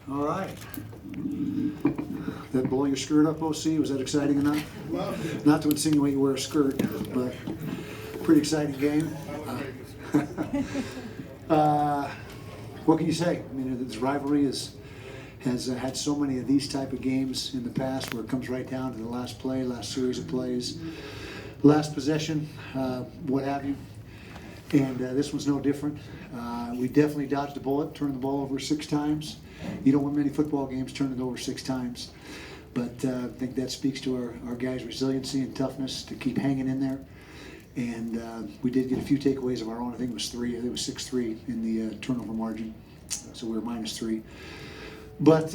All right. That blow your skirt up, OC? Was that exciting enough? Not to insinuate you wear a skirt, but pretty exciting game. What can you say? I mean, this rivalry has had so many of these type of games in the past where it comes right down to the last play, last series of plays, last possession, what have you. And this one's no different. We definitely dodged a bullet, turned the ball over 6 times. You don't win many football games turning it over 6 times. But I think that speaks to our guys' resiliency and toughness to keep hanging in there. And we did get a few takeaways of our own. I think it was 3. I think it was 6-3 in the turnover margin. So we were -3. But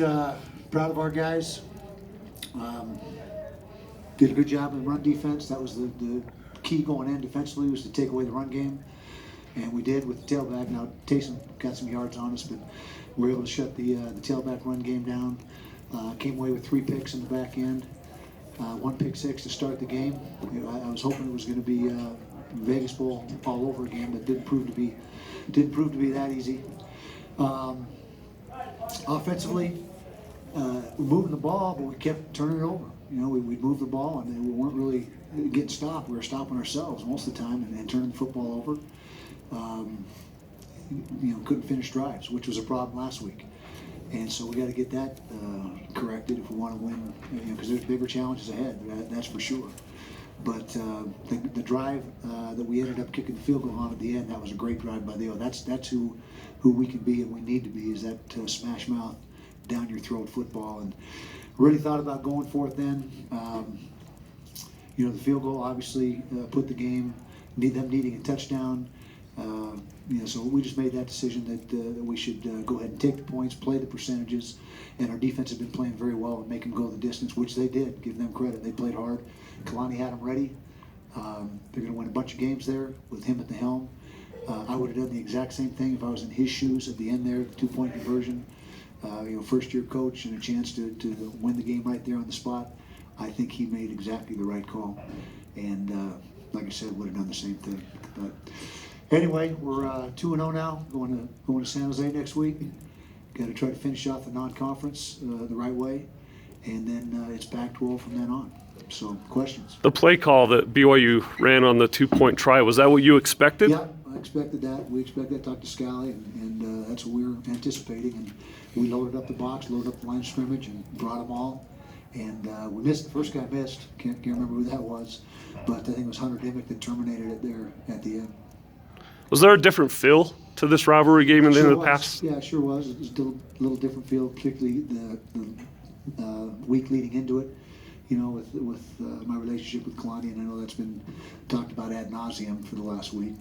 proud of our guys. Did a good job in run defense. That was the key going in defensively, was to take away the run game. And we did with the tailback. Now, Taysom got some yards on us, but we were able to shut the tailback run game down. Came away with 3 picks in the back end. 1 pick 6 to start the game. You know, I was hoping it was going to be Vegas Bowl all over again, but didn't prove to be that easy. Offensively, we're moving the ball, but we kept turning it over. You know, we'd move the ball, and we weren't really getting stopped. We were stopping ourselves most of the time and turning the football over. You know, couldn't finish drives, which was a problem last week. And so we got to get that corrected if we want to win, you know, because there's bigger challenges ahead, that's for sure. But the drive that we ended up kicking the field goal on at the end, that was a great drive by the O. That's who we can be and we need to be, is that smash mouth, down your throat football. And really thought about going for it then. You know, the field goal obviously put the game, them needing a touchdown. You know, so we just made that decision that we should go ahead and take the points, play the percentages, and our defense has been playing very well and make them go the distance, which they did. Give them credit. They played hard. Kalani had them ready. They're going to win a bunch of games there with him at the helm. I would have done the exact same thing if I was in his shoes at the end there, the 2-point conversion. You know, first-year coach and a chance to win the game right there on the spot. I think he made exactly the right call, and like I said, would have done the same thing. But anyway, we're 2-0 now, going to San Jose next week. Got to try to finish off the non-conference the right way, and then it's Pac-12 from then on. So, questions? The play call that BYU ran on the 2-point try, was that what you expected? Yeah, I expected that. We expected that. Talked to Scally, and that's what we were anticipating. And we loaded up the box, loaded up the line of scrimmage, and brought them all. And we missed. The first guy missed. Can't remember who that was, but I think it was Hunter Dimmick that terminated it there at the end. Was there a different feel to this rivalry game than in the past? Yeah, it sure was. It was a little different feel, particularly the week leading into it. You know, with my relationship with Kalani, and I know that's been talked about ad nauseum for the last week.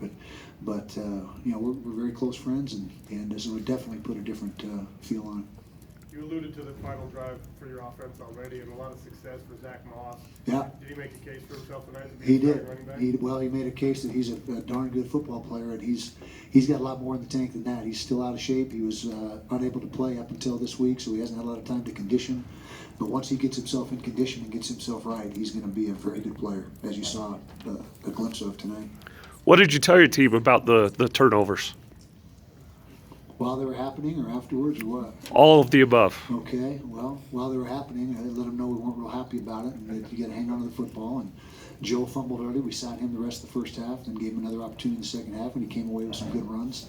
But you know, we're very close friends, and so it would definitely put a different feel on it. You alluded to the final drive for your offense already, and a lot of success for Zach Moss. Yeah. Did he make a case for himself tonight? He did. He made a case that he's a darn good football player, and he's got a lot more in the tank than that. He's still out of shape. He was unable to play up until this week, so he hasn't had a lot of time to condition. But once he gets himself in condition and gets himself right, he's going to be a very good player, as you saw a glimpse of tonight. What did you tell your team about the turnovers? While they were happening, or afterwards, or what? All of the above. Okay, well, while they were happening, I let them know we weren't real happy about it, and that you got to hang on to the football. And Joe fumbled early. We sat him the rest of the first half, then gave him another opportunity in the second half, and he came away with some good runs.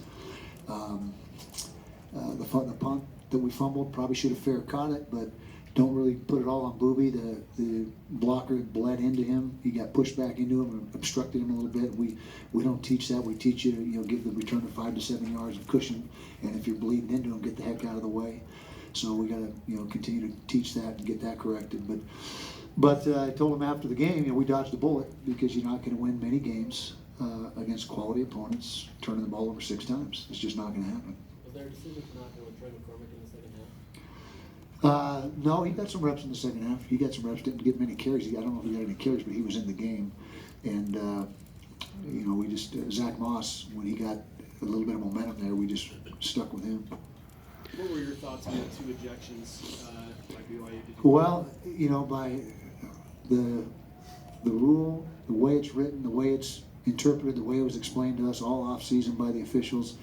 The punt that we fumbled, probably should have fair caught it, but don't really put it all on Booby. The blocker bled into him. He got pushed back into him and obstructed him a little bit. We don't teach that. We teach you to give the returner 5 to 7 yards of cushion, and if you're bleeding into him, get the heck out of the way. So we got to continue to teach that and get that corrected. But I told him after the game, we dodged the bullet, because you're not going to win many games against quality opponents turning the ball over 6 times. It's just not going to happen. Was there a decision to not go with Trey McCormick in the second half? No, he got some reps in the second half. He got some reps, didn't get many carries. I don't know if he got any carries, but he was in the game. And, we just, Zach Moss, when he got a little bit of momentum there, we just stuck with him. What were your thoughts on the 2 ejections by BYU? Well, by the rule, the way it's written, the way it's interpreted, the way it was explained to us all off season by the officials,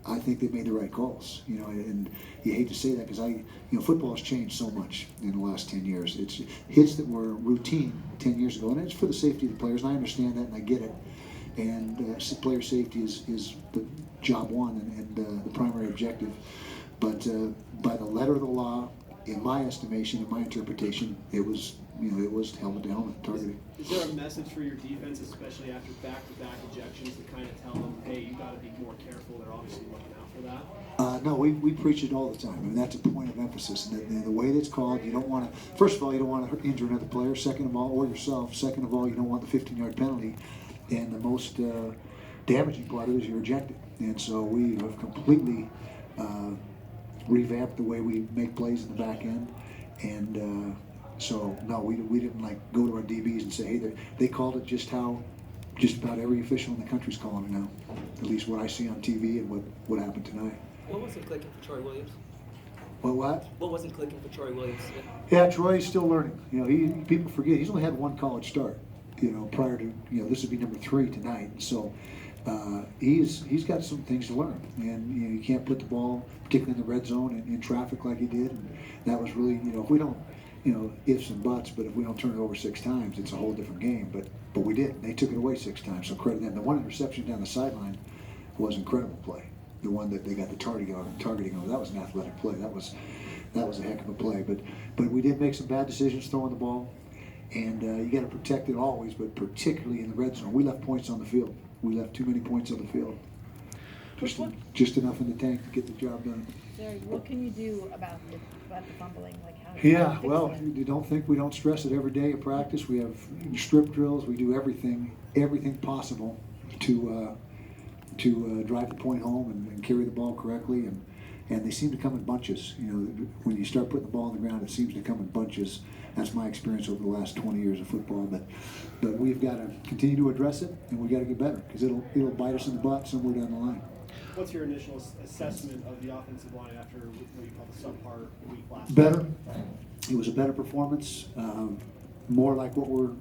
I think they made the right calls. And you hate to say that because football has changed so much in the last 10 years. It's hits that were routine 10 years ago, and it's for the safety of the players. And I understand that, and I get it. And player safety is the job one and the primary objective. But by the letter of the law, in my estimation, in my interpretation, it was helmet to helmet targeting. Is there a message for your defense, especially after back-to-back ejections, to kind of tell them, hey, you got to be more careful? They're obviously looking out for that. No, we preach it all the time. I mean, that's a point of emphasis. And the way that's called, you don't want to. First of all, you don't want to injure another player. Second of all, or yourself. Second of all, you don't want the 15-yard penalty. And the most damaging part of it is you're ejected. And so we have completely revamped the way we make plays in the back end. And so no, we didn't go to our DBs and say, hey, they called it just about every official in the country's calling it now. At least what I see on TV and what happened tonight. What wasn't clicking for Troy Williams? What? What wasn't clicking for Troy Williams? Yeah, Troy's still learning. People forget he's only had one college start. Prior to this would be number 3 tonight. So he's got some things to learn, and you can't put the ball, particularly in the red zone, in traffic like he did. And that was really if we don't ifs and buts, but if we don't turn it over 6 times, it's a whole different game. But we did. They took it away 6 times, so credit them. The one interception down the sideline was an incredible play. The one that they got the targeting on, that was an athletic play. That was a heck of a play. But we did make some bad decisions throwing the ball, and you got to protect it always, but particularly in the red zone. We left points on the field. We left too many points on the field. Just enough in the tank to get the job done. Jerry, what can you do about the fumbling? How Yeah, well, you don't think we don't stress it every day at practice. We have strip drills. We do everything possible to drive the point home and carry the ball correctly. And they seem to come in bunches. When you start putting the ball on the ground, it seems to come in bunches. That's my experience over the last 20 years of football. But we've got to continue to address it, and we've got to get better because it'll bite us in the butt somewhere down the line. What's your initial assessment of the offensive line after what you call the subpar week last Better. week? It was a better performance, more like what we're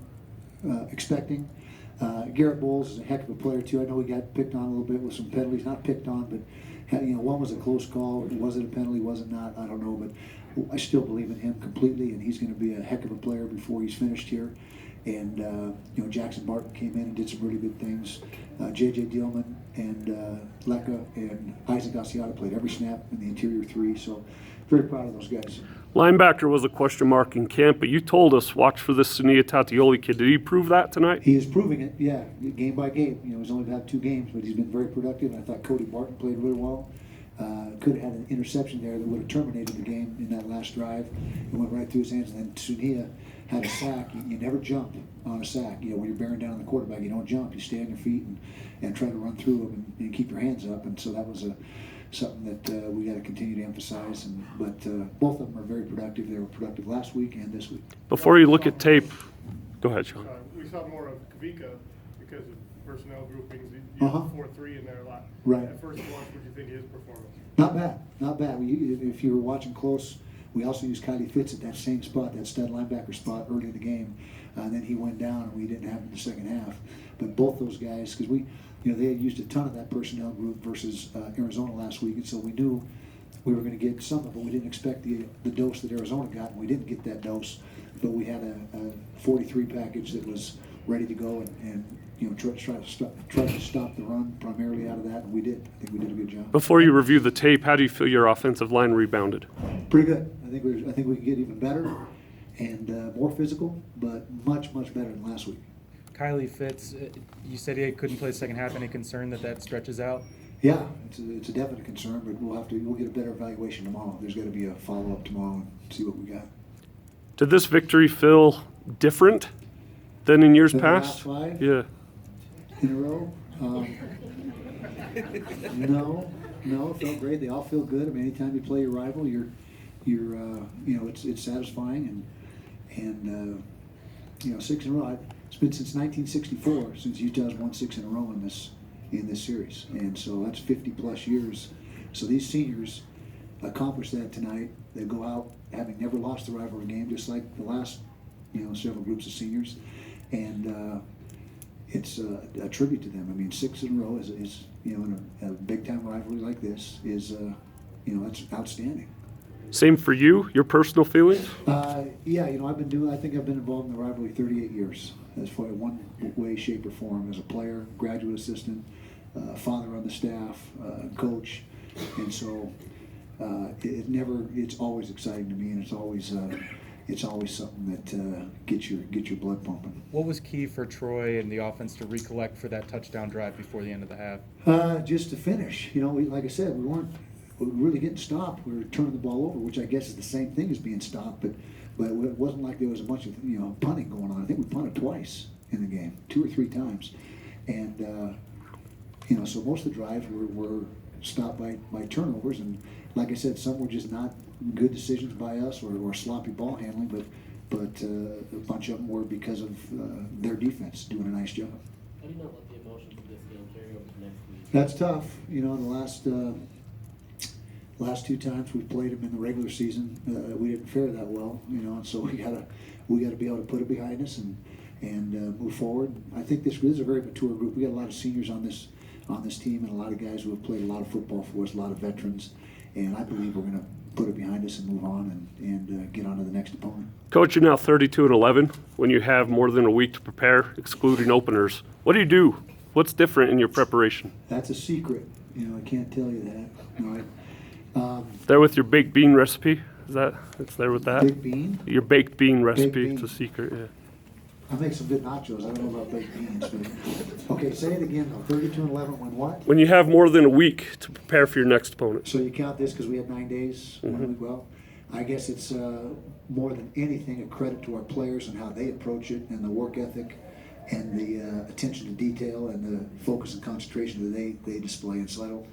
expecting. Garrett Bowles is a heck of a player too. I know he got picked on a little bit with some penalties. Not picked on, but one was a close call. Was it a penalty? Was it not? I don't know, but I still believe in him completely, and he's going to be a heck of a player before he's finished here. And Jackson Barton came in and did some really good things. J.J. Dillman and Lecca and Isaac Asiata played every snap in the interior 3, so very proud of those guys. Linebacker was a question mark in camp, but you told us watch for this Sania Tatioli kid. Did he prove that tonight? He is proving it, yeah, game by game. He's only had 2 games, but he's been very productive. I thought Cody Barton played really well. Could have had an interception there that would have terminated the game in that last drive. It went right through his hands, and then Sunia had a sack. You never jump on a sack. When you're bearing down on the quarterback, you don't jump. You stay on your feet and try to run through them and keep your hands up. And so that was something that we got to continue to emphasize. But both of them are very productive. They were productive last week and this week. Before you look at tape, go ahead, Sean. We saw more of Kavika because of personnel groupings. You had 4-3 in there a lot. Right. At first glance, what do you think of his performance? Not bad. If you were watching close, we also used Kylie Fitz at that same spot, that stud linebacker spot early in the game. And then he went down, and we didn't have him in the second half. But both those guys, because they had used a ton of that personnel group versus Arizona last week, and so we knew we were going to get some of it. We didn't expect the dose that Arizona got, and we didn't get that dose. But we had a 43 package that was ready to go, and try to stop the run primarily out of that, and we did. I think we did a good job. Before you review the tape, how do you feel your offensive line rebounded? Pretty good. I think we can get even better and more physical, but much better than last week. Kylie Fitz, you said he couldn't play the second half. Any concern that stretches out? Yeah, it's a definite concern, but we'll get a better evaluation tomorrow. There's got to be a follow-up tomorrow and see what we got. Did this victory feel different than in years The past? last 5? Yeah. In a row? No, it felt great. They all feel good. I mean, anytime you play your rival, it's satisfying, and 6 in a row. It's been since 1964 since Utah's won 6 in a row in this series, and so that's 50+ years. So these seniors accomplished that tonight. They go out having never lost the rivalry game, just like the last several groups of seniors, and it's a tribute to them. I mean, 6 in a row is in a big time rivalry like this is that's outstanding. Same for you, your personal feelings? Yeah, I think I've been involved in the rivalry 38 years, as far as one way, shape, or form, as a player, graduate assistant, father on the staff, coach, and so it's always exciting to me, and it's always something that gets your blood pumping. What was key for Troy and the offense to recollect for that touchdown drive before the end of the half? Just to finish, like I said, we weren't really getting stopped. We were turning the ball over, which I guess is the same thing as being stopped, but it wasn't like there was a bunch of punting going on. I think we punted twice in the game, 2 or 3 times, and so most of the drives were stopped by turnovers, and like I said, some were just not good decisions by us or sloppy ball handling, but a bunch of them were because of their defense doing a nice job. How do you not let the emotions of this game carry over to next week? That's tough. The last 2 times we played them in the regular season, we didn't fare that well, and so we gotta be able to put it behind us and move forward. I think this is a very mature group. We got a lot of seniors on this team and a lot of guys who have played a lot of football for us, a lot of veterans, and I believe we're going to put it behind us and move on and get on to the next opponent. Coach, you're now 32-11. When you have more than a week to prepare, excluding openers, what do you do? What's different in your preparation? That's a secret. I can't tell you that. There with your baked bean recipe? It's there with that? Big bean? Your baked bean recipe. bean. It's a secret, yeah. I make some good nachos. I don't know about baked beans, but okay. Say it again though. 32-11. When what? When you have more than a week to prepare for your next opponent. So you count this because we had 9 days. Well, I guess it's more than anything a credit to our players and how they approach it, and the work ethic, and the attention to detail, and the focus and concentration that they display. And so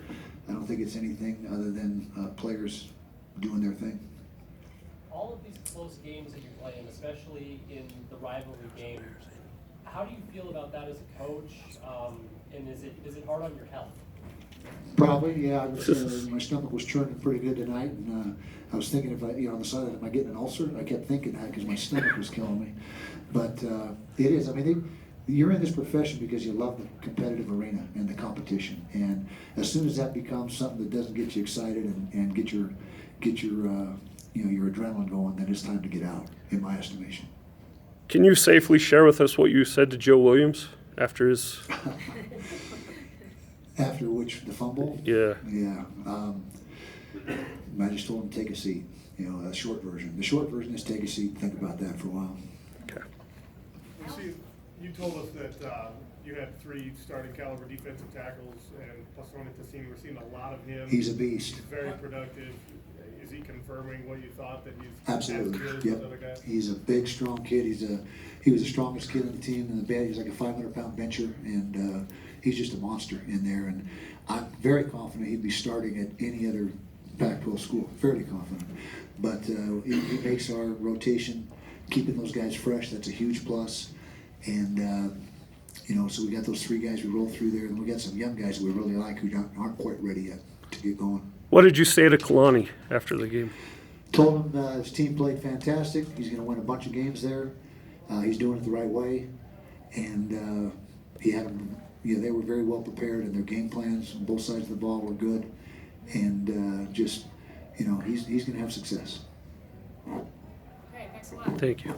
I don't think it's anything other than players doing their thing. All of these close games that you play in, especially in the rivalry game, how do you feel about that as a coach? And is it hard on your health? Probably, yeah. My stomach was churning pretty good tonight, and I was thinking if on the side of it, am I getting an ulcer? I kept thinking that because my stomach was killing me. But it is. I mean, you're in this profession because you love the competitive arena and the competition, and as soon as that becomes something that doesn't get you excited and get your your adrenaline going, then it's time to get out, in my estimation. Can you safely share with us what you said to Joe Williams after his... After which, the fumble? Yeah. Yeah. I just told him to take a seat, a short version. The short version is take a seat and think about that for a while. Okay. You told us that you had 3 starting caliber defensive tackles and plus one at the scene. We're seeing a lot of him. He's a beast. He's very productive. Is he confirming what you thought, that he's Absolutely. as good as Yep. those other guys? He's a big, strong kid. He was the strongest kid on the team in the bed. He's like a 500-pound bencher, and he's just a monster in there. And I'm very confident he'd be starting at any other Pac-12 school. Fairly confident. But he makes our rotation, keeping those guys fresh. That's a huge plus. And so we got those 3 guys we rolled through there, and we got some young guys that we really like who aren't quite ready yet to get going. What did you say to Kalani after the game? Told him his team played fantastic. He's going to win a bunch of games there. He's doing it the right way, and he had them. They were very well prepared, and their game plans on both sides of the ball were good. And he's going to have success. Okay, thanks a lot. Thank you.